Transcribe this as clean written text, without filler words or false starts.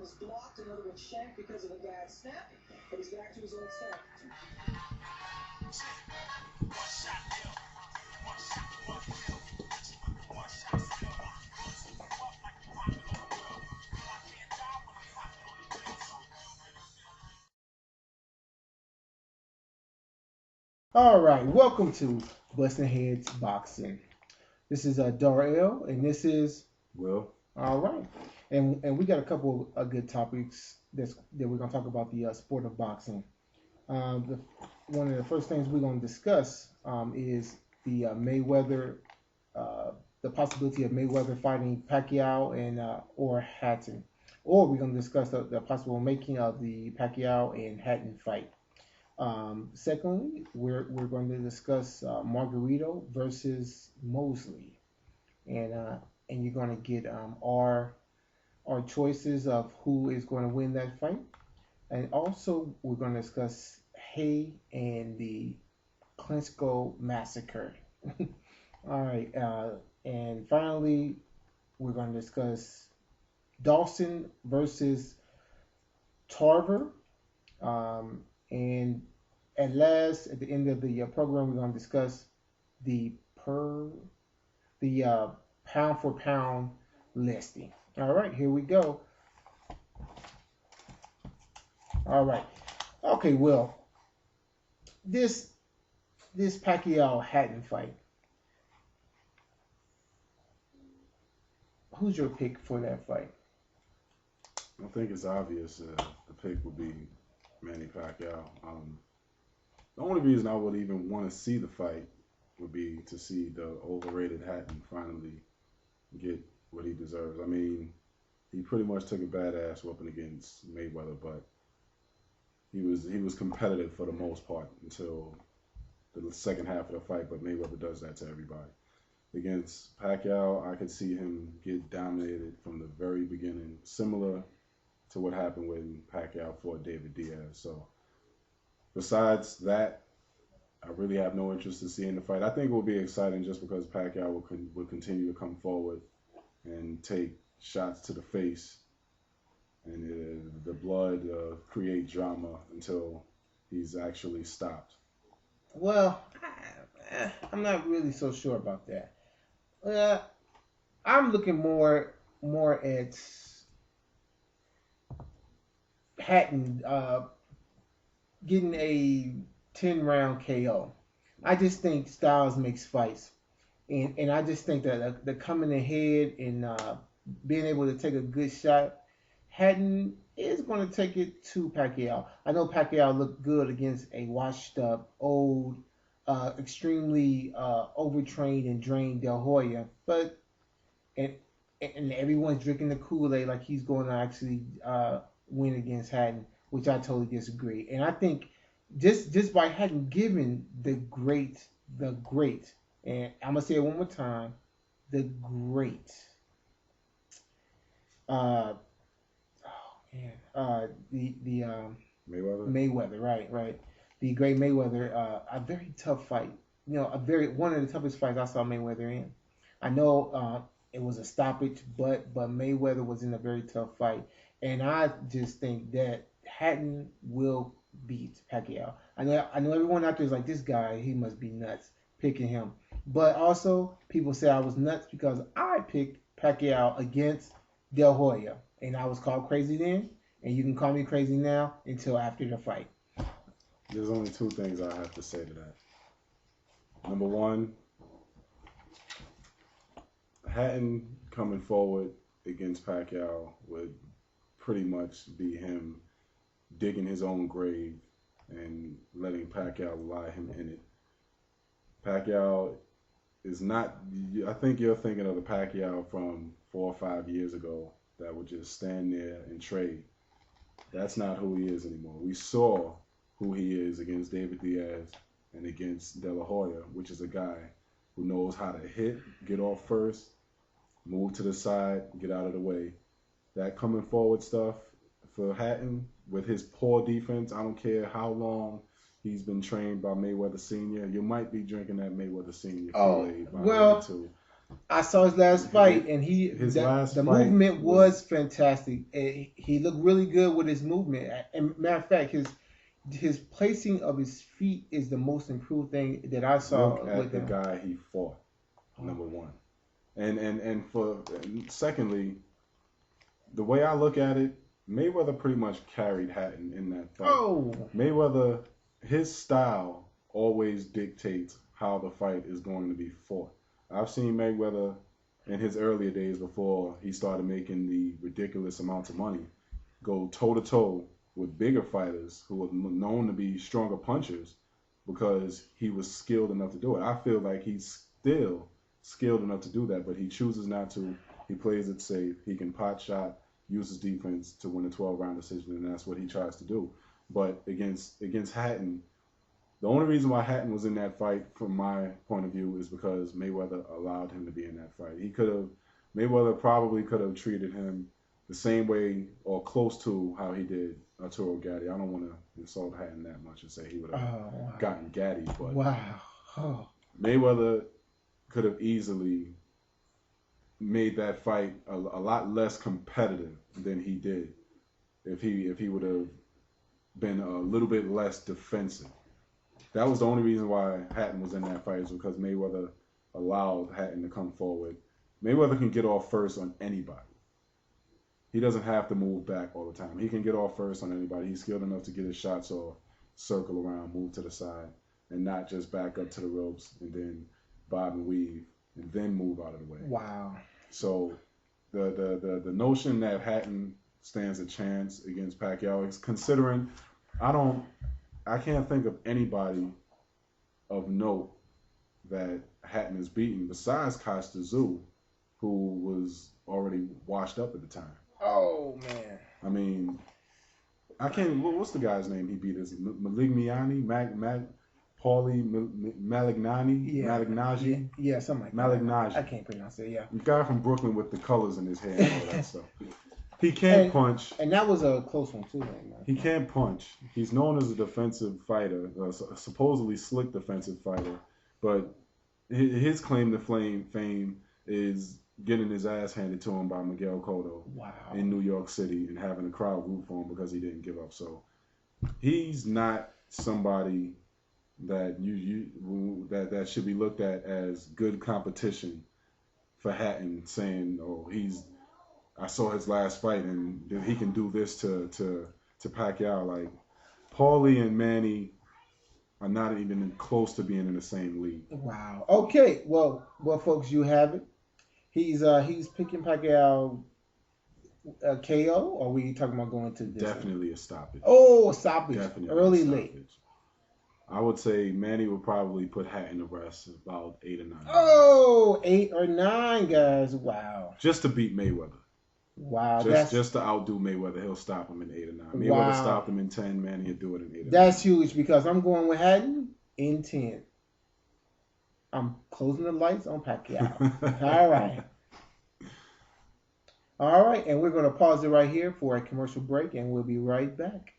was blocked. Another one shanked because of a bad snap. But he's back to his old step. All right, welcome to BustNHeads Boxing. This is Darrell, and this is Will. All right, and we got a couple of good topics that we're gonna talk about the sport of boxing. One of the first things we're gonna discuss is the Mayweather, the possibility of Mayweather fighting Pacquiao and or Hatton, or we're gonna discuss the possible making of the Pacquiao and Hatton fight. Secondly, we're going to discuss Margarito versus Mosley, and you're going to get our choices of who is going to win that fight, and also we're going to discuss Hay and the Klitschko massacre. All right, and finally we're going to discuss Dawson versus Tarver. And at last, at the end of the program, we're going to discuss the pound for pound listing. All right, here we go. All right, okay. Well, this Pacquiao Hatton fight. Who's your pick for that fight? I think it's obvious the pick would be Manny Pacquiao. The only reason I would even want to see the fight would be to see the overrated Hatton finally get what he deserves. I mean, he pretty much took a badass whooping against Mayweather, but he was competitive for the most part until the second half of the fight. But Mayweather does that to everybody. Against Pacquiao, I could see him get dominated from the very beginning, similar to what happened when Pacquiao fought David Diaz. So besides that, I really have no interest in seeing the fight. I think it will be exciting just because Pacquiao will continue to come forward and take shots to the face, and the blood create drama until he's actually stopped. Well, I'm not really so sure about that. I'm looking more at Hatton getting a 10-round KO. I just think styles makes fights, and I just think that the coming ahead and being able to take a good shot, Hatton is going to take it to Pacquiao. I know Pacquiao looked good against a washed up, old, extremely overtrained and drained De La Hoya, but and everyone's drinking the Kool-Aid like he's going to actually win against Hatton, which I totally disagree. And I think just by Hatton giving the great, and I'm gonna say it one more time, the great, uh, the Mayweather, right, the great Mayweather, a very tough fight. You know, one of the toughest fights I saw Mayweather in. I know it was a stoppage, but Mayweather was in a very tough fight, and I just think that Hatton will beat Pacquiao. I know everyone out there is like, this guy, he must be nuts picking him, but also people say I was nuts because I picked Pacquiao against De La Hoya, and I was called crazy then, and you can call me crazy now until after the fight. There's only two things I have to say to that. Number one, Hatton coming forward against Pacquiao would pretty much be him digging his own grave and letting Pacquiao lie him in it. Pacquiao is not, I think you're thinking of the Pacquiao from 4 or 5 years ago that would just stand there and trade. That's not who he is anymore. We saw who he is against David Diaz and against De La Hoya, which is a guy who knows how to hit, get off first, move to the side, get out of the way. That coming forward stuff for Hatton with his poor defense, I don't care how long he's been trained by Mayweather Senior. You might be drinking that Mayweather Senior Kool-Aid by well, too. I saw his last fight, and the movement was fantastic. He looked really good with his movement. And matter of fact, his placing of his feet is the most improved thing that I saw. Look at the guy he fought, number one, and secondly, the way I look at it, Mayweather pretty much carried Hatton in that fight. Oh, Mayweather, his style always dictates how the fight is going to be fought. I've seen Mayweather in his earlier days before he started making the ridiculous amounts of money go toe-to-toe with bigger fighters who were known to be stronger punchers because he was skilled enough to do it. I feel like he's still skilled enough to do that, but he chooses not to. He plays it safe. He can pot shot, uses defense to win a 12-round decision, and that's what he tries to do. But against Hatton, the only reason why Hatton was in that fight, from my point of view, is because Mayweather allowed him to be in that fight. Mayweather probably could have treated him the same way or close to how he did Arturo Gatti. I don't want to insult Hatton that much and say he would have gotten Gatti, but Mayweather could have easily made that fight a lot less competitive than he did if he would have been a little bit less defensive. That was the only reason why Hatton was in that fight, is because Mayweather allowed Hatton to come forward. Mayweather can get off first on anybody. He doesn't have to move back all the time. He can get off first on anybody. He's skilled enough to get his shots off, circle around, move to the side, and not just back up to the ropes and then bob and weave and then move out of the way. Wow. So the notion that Hatton stands a chance against Pacquiao is, considering I can't think of anybody of note that Hatton has beaten besides Costa Tszyu, who was already washed up at the time. Oh, man. I mean, I can't. What's the guy's name he beat? Is Malignani? Paulie Malignani? Yeah. Malignaggi? Yeah, something like Malignaggi. that. I can't pronounce it, yeah. The guy from Brooklyn with the colors in his hair and all that stuff. He can't punch. And that was a close one, too, man. He can't punch. He's known as a defensive fighter, a supposedly slick defensive fighter, but his claim to fame is getting his ass handed to him by Miguel Cotto in New York City and having the crowd root for him because he didn't give up. So he's not somebody that that should be looked at as good competition for Hatton, saying, "Oh, I saw his last fight and he can do this to Pacquiao." Like, Paulie and Manny are not even close to being in the same league. Wow. Okay. Well, folks, you have it. He's picking Pacquiao KO, or are we talking about going to this? Definitely a stoppage. Oh, a stoppage. Definitely early, a stoppage. Late. I would say Manny would probably put Hatton to rest about 8 or 9. Oh, 8 or 9, guys. Wow. Just to beat Mayweather. Wow. Just to outdo Mayweather, he'll stop him in 8 or 9. Mayweather stopped him in 10, Manny would do it in 8 or 9. That's huge, because I'm going with Hatton in 10. I'm closing the lights on Pacquiao. All right. All right, and we're going to pause it right here for a commercial break, and we'll be right back.